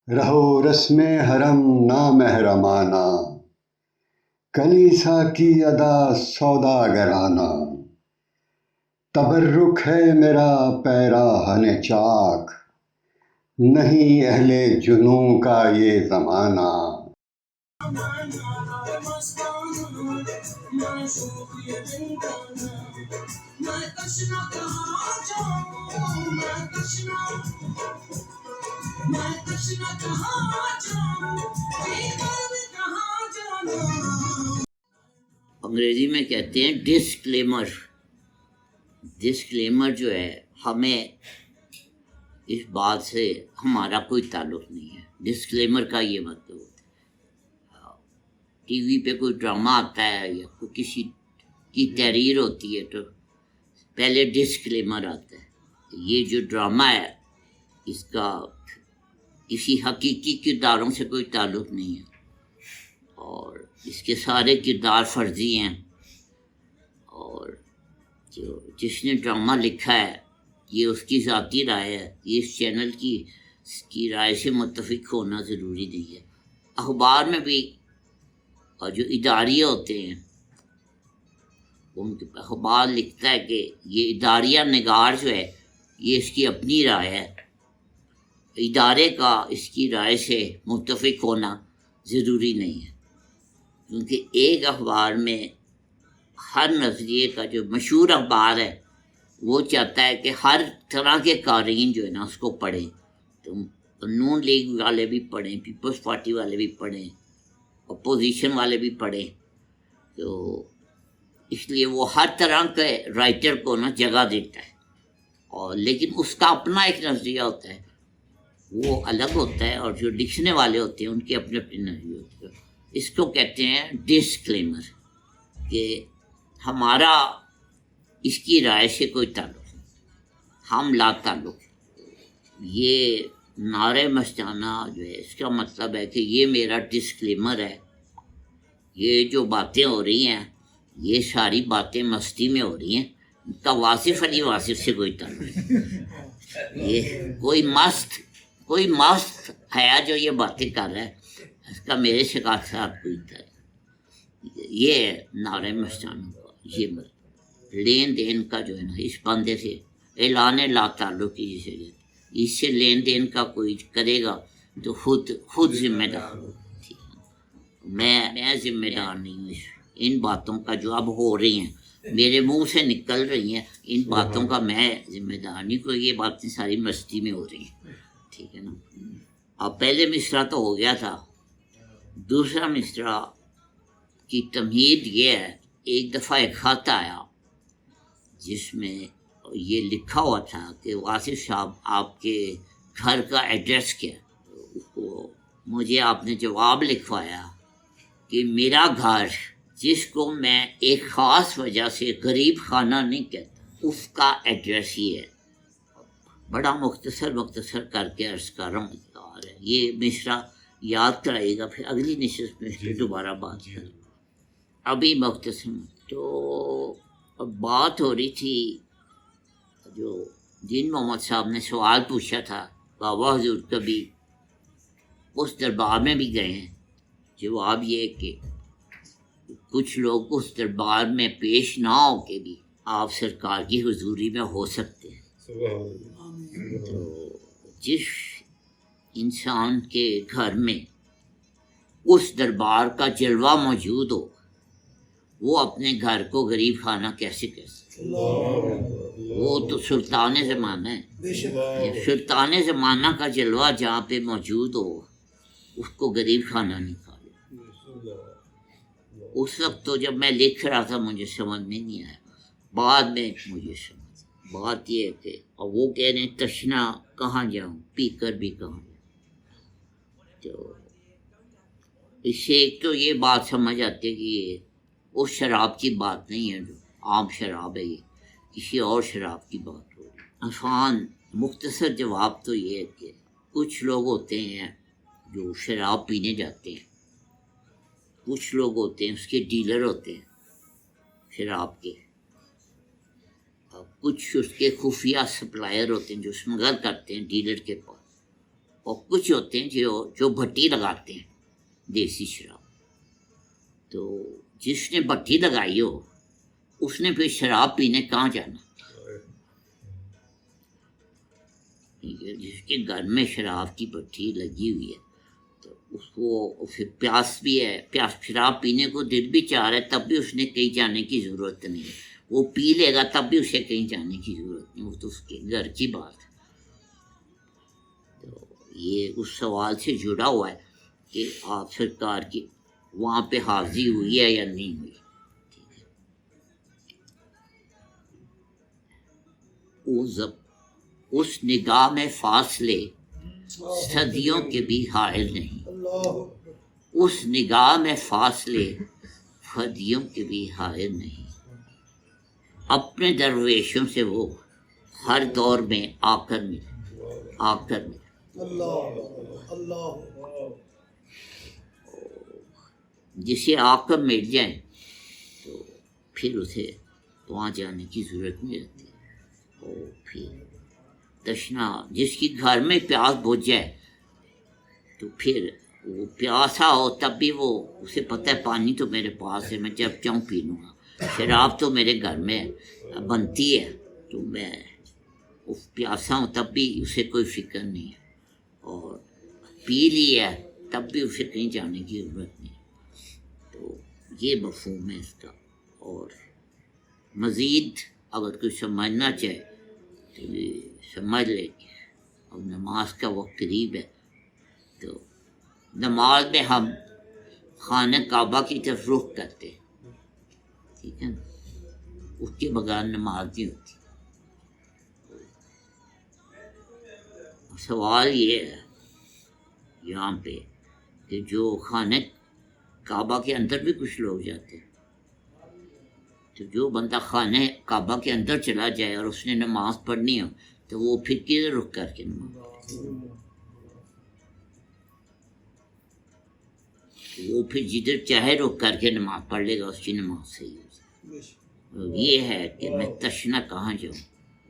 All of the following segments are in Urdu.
رہو رسم حرم نامحرمانہ، کلیسا کی ادا سوداگرانہ، تبرک ہے میرا پیراہن چاک، نہیں اہل جنوں کا یہ زمانہ۔ انگریزی میں کہتے ہیں ڈسکلیمر۔ ڈسکلیمر جو ہے، ہمیں اس بات سے ہمارا کوئی تعلق نہیں ہے۔ ڈسکلیمر کا یہ مطلب ہوتا ہے ٹی وی پہ کوئی ڈرامہ آتا ہے یا کوئی کسی کی تحریر ہوتی ہے تو پہلے ڈسکلیمر آتا ہے۔ یہ جو ڈرامہ ہے اس کا کسی حقیقی کرداروں سے کوئی تعلق نہیں ہے، اور اس کے سارے کردار فرضی ہیں، اور جس نے ڈرامہ لکھا ہے یہ اس کی ذاتی رائے ہے، یہ اس چینل کی رائے سے متفق ہونا ضروری نہیں ہے۔ اخبار میں بھی اور جو اداریہ ہوتے ہیں ان کے اخبار لکھتا ہے کہ یہ اداریہ نگار جو ہے یہ اس کی اپنی رائے ہے، ادارے کا اس کی رائے سے متفق ہونا ضروری نہیں ہے، کیونکہ ایک اخبار میں ہر نظریے کا جو مشہور اخبار ہے وہ چاہتا ہے کہ ہر طرح کے قارئین جو ہے نا اس کو پڑھیں، تو نون لیگ والے بھی پڑھیں، پیپلز پارٹی والے بھی پڑھیں، اپوزیشن والے بھی پڑھیں، تو اس لیے وہ ہر طرح کے رائٹر کو نا جگہ دیتا ہے، اور لیکن اس کا اپنا ایک نظریہ ہوتا ہے، وہ الگ ہوتا ہے، اور جو لکھنے والے ہوتے ہیں ان کے اپنے اپنے نظریے ہوتے ہیں۔ اس کو کہتے ہیں ڈسکلیمر، کہ ہمارا اس کی رائے سے کوئی تعلق نہیں، ہم لا تعلق ہیں۔ یہ نعرہ مستانہ جو ہے اس کا مطلب ہے کہ یہ میرا ڈسکلیمر ہے، یہ جو باتیں ہو رہی ہیں یہ ساری باتیں مستی میں ہو رہی ہیں، ان کا واصف علی واصف سے کوئی تعلق نہیں۔ یہ کوئی مست ہے جو یہ باتیں کر رہا ہے، اس کا میرے ساتھ کوئی تعلق۔ یہ نعرہ مستانہ کا یہ مطلب لین دین کا جو ہے نا اس بندے سے اعلان لا تعلقی جسے کہتے ہیں، اس سے لین دین کا کوئی کرے گا تو خود ذمہ دار ہو۔ میں ذمہ دار نہیں ہوں ان باتوں کا جو اب ہو رہی ہیں، میرے منہ سے نکل رہی ہیں، ان باتوں کا میں ذمہ دار نہیں، کوئی یہ باتیں ساری مستی میں ہو رہی ہیں، ٹھیک ہے نا۔ اب پہلے مصرع تو ہو گیا تھا، دوسرا مصرع کی تمہید یہ ہے، ایک دفعہ ایک خط آیا جس میں یہ لکھا ہوا تھا کہ واصف صاحب آپ کے گھر کا ایڈریس کیا ہے؟ مجھے آپ نے جواب لکھوایا کہ میرا گھر، جس کو میں ایک خاص وجہ سے غریب خانہ نہیں کہتا، اس کا ایڈریس یہ ہے۔ بڑا مختصر کر کے عرض کر رہا ہوں، یہ مصرع یاد کرائیے گا، پھر اگلی نشست میں دوبارہ بات کریں۔ ابھی مختصر تو بات ہو رہی تھی، جو دین محمد صاحب نے سوال پوچھا تھا بابا حضور کبھی اس دربار میں بھی گئے ہیں؟ جواب یہ کہ کچھ لوگ اس دربار میں پیش نہ ہو کے بھی آپ سرکار کی حضوری میں ہو سکتے ہیں۔ تو جس انسان کے گھر میں اس دربار کا جلوہ موجود ہو وہ اپنے گھر کو غریب خانہ کیسے کہہ سکتے؟ وہ تو سلطان زمانہ ہے، سلطان زمانہ کا جلوہ جہاں پہ موجود ہو اس کو غریب خانہ نہیں کہا۔ اس وقت تو جب میں لکھ رہا تھا مجھے سمجھ میں نہیں آیا، بعد میں مجھے سمجھ، بات یہ ہے کہ وہ کہہ رہے ہیں تشنا کہاں جاؤں پی کر بھی کہاں جاؤں۔ تو اس سے ایک تو یہ بات سمجھ آتی ہے کہ یہ اس شراب کی بات نہیں ہے جو عام شراب ہے، یہ کسی اور شراب کی بات ہو۔ آسان مختصر جواب تو یہ ہے کہ کچھ لوگ ہوتے ہیں جو شراب پینے جاتے ہیں، کچھ لوگ ہوتے ہیں اس کے ڈیلر ہوتے ہیں شراب کے، کچھ اس کے خفیہ سپلائر ہوتے ہیں جو اسمگل کرتے ہیں ڈیلر کے پاس، اور کچھ ہوتے ہیں جو بھٹی لگاتے ہیں دیسی شراب. تو جس نے بھٹی لگائی ہو اس نے پھر شراب پینے کہاں جانا؟ جس کے گھر میں شراب کی بھٹی لگی ہوئی ہے تو اس کو پھر پیاس بھی ہے، پیاس شراب پینے کو دل بھی چاہ رہا ہے، تب بھی اس نے کہیں جانے کی ضرورت نہیں ہے. وہ پی لے گا تب بھی اسے کہیں جانے کی ضرورت نہیں، وہ تو اس کے گھر کی بات ہے. تو یہ اس سوال سے جڑا ہوا ہے کہ آپ سرکار کی وہاں پہ حاضری ہوئی ہے یا نہیں ہوئی. اس نگاہ میں فاصلے صدیوں کے بھی حائل نہیں، اس نگاہ میں فاصلے صدیوں کے بھی حائل نہیں. اپنے درویشوں سے وہ ہر دور میں آ کر ملے. جسے آ کر مل جائیں تو پھر اسے وہاں جانے کی ضرورت نہیں رہتی. اور پھر تشنا جس کی گھر میں پیاس بجھ جائے تو پھر وہ پیاسا ہو تب بھی وہ اسے پتہ ہے پانی تو میرے پاس ہے، میں جب چاہوں پی لوں گا. شراب تو میرے گھر میں بنتی ہے تو میں پیاسا ہوں تب بھی اسے کوئی فکر نہیں ہے، اور پی لی ہے تب بھی اسے کہیں جانے کی ضرورت نہیں. تو یہ مفہوم ہے اس کا. اور مزید اگر کوئی سمجھنا چاہے تو یہ سمجھ لے کہ اب نماز کا وقت قریب ہے. تو نماز میں ہم خانہ کعبہ کی طرف رخ کرتے ہیں، ٹھیک ہے نا، اس کے بغیر نماز نہیں ہوتی. سوال یہ ہے یہاں پہ کہ جو خانہ کعبہ کے اندر بھی کچھ لوگ جاتے ہیں، تو جو بندہ خانہ کعبہ کے اندر چلا جائے اور اس نے نماز پڑھنی ہو تو وہ پھر کدھر رخ کر کے نماز پڑھے؟ وہ پھر جدھر چاہے رخ کر کے نماز پڑھ لے گا، اس کی نماز صحیح ہو. یہ ہے کہ میں تشنا کہاں جاؤں،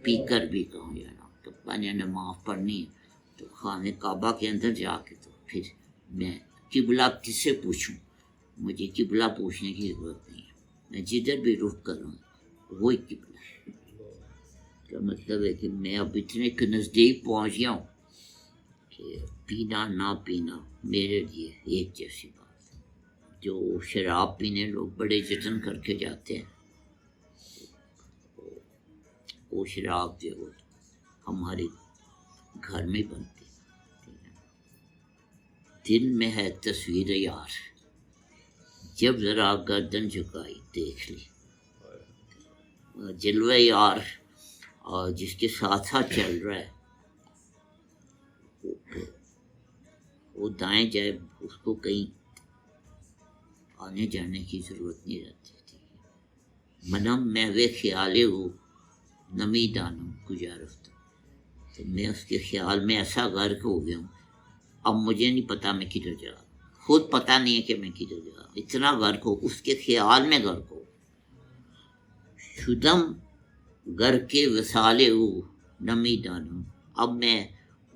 پی کر بھی کہاں جانا. تو میں نے نماز پڑھنی ہے تو خانہ کعبہ کے اندر جا کے تو پھر میں قبلہ کس سے پوچھوں؟ مجھے قبلہ پوچھنے کی ضرورت نہیں ہے، میں جدھر بھی رخ کروں وہی قبلہ ہے. کا مطلب ہے کہ میں اب اتنے کے نزدیک پہنچ گیا ہوں کہ پینا نہ پینا میرے لیے ایک جیسی بات. جو شراب پینے لوگ بڑے جتن کر کے جاتے ہیں، وہ شراب جو وہ ہمارے گھر میں بنتی. دل میں ہے تصویر یار، جب ذرا گردن جھکائی دیکھ لی. جلوہ یار اور جس کے ساتھ ساتھ چل رہا ہے وہ دائیں جائے، اس کو کہیں آنے جانے کی ضرورت نہیں رہتی تھی. منم میں خیال ہو نمی دانم کجا رفتہ. تو میں اس کے خیال میں ایسا غرق ہو گیا ہوں، اب مجھے نہیں پتا میں کدھر جا رہا ہوں، خود پتہ نہیں ہے کہ میں کدھر جا رہا ہوں. اتنا غرق ہو، اس کے خیال میں غرق ہو. شدم گر کے وصال او نمی دانم. اب میں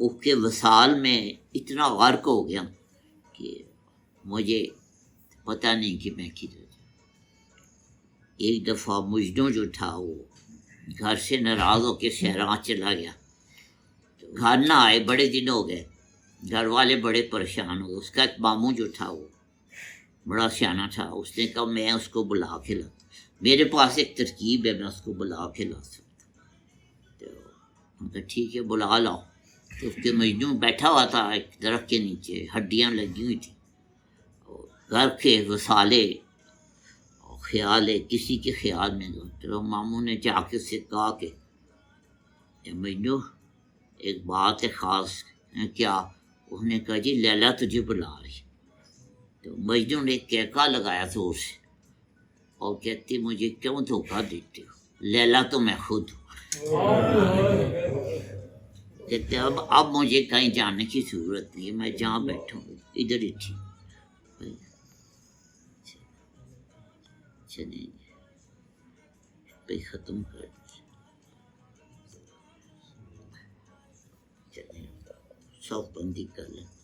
اس کے وصال میں اتنا غرق ہو گیا کہ مجھے پتہ نہیں کہ میں کدھر جا. ایک دفعہ مجنوں جو تھا وہ گھر سے ناراض ہو کے سہران چلا گیا. گھر نہ آئے، بڑے دن ہو گئے، گھر والے بڑے پریشان ہو گئے. اس کا ایک ماموں جو تھا وہ بڑا سیانا تھا، اس نے کہا میں اس کو بلا کے لاتا، میرے پاس ایک ترکیب ہے، میں اس کو بلا کے لا سکتا. تو ہم کہا ٹھیک ہے بلا لاؤ. تو اس کے مجنوں بیٹھا ہوا تھا ایک درخت کے نیچے، ہڈیاں لگی ہوئی تھیں، اور گھر کے وسالے اور خیال ہے کسی کے خیال میں. تو ماموں نے جا کے اس سے کہا کہ اے مجنوں ایک بات ہے خاص. کیا؟ اس نے کہا جی لیلا تجھے بلا رہی. تو مجنوں نے کہکا لگایا زور سے اور کہتی مجھے کیوں دھوکہ دیتے ہو، لیلا تو میں خود ہوں. کہتے اب مجھے کہیں جانے کی ضرورت نہیں ہے، میں جہاں بیٹھوں ادھر ہی تھی. چلیں پہ ختم کر چلیں. صاف بندی کر لیں.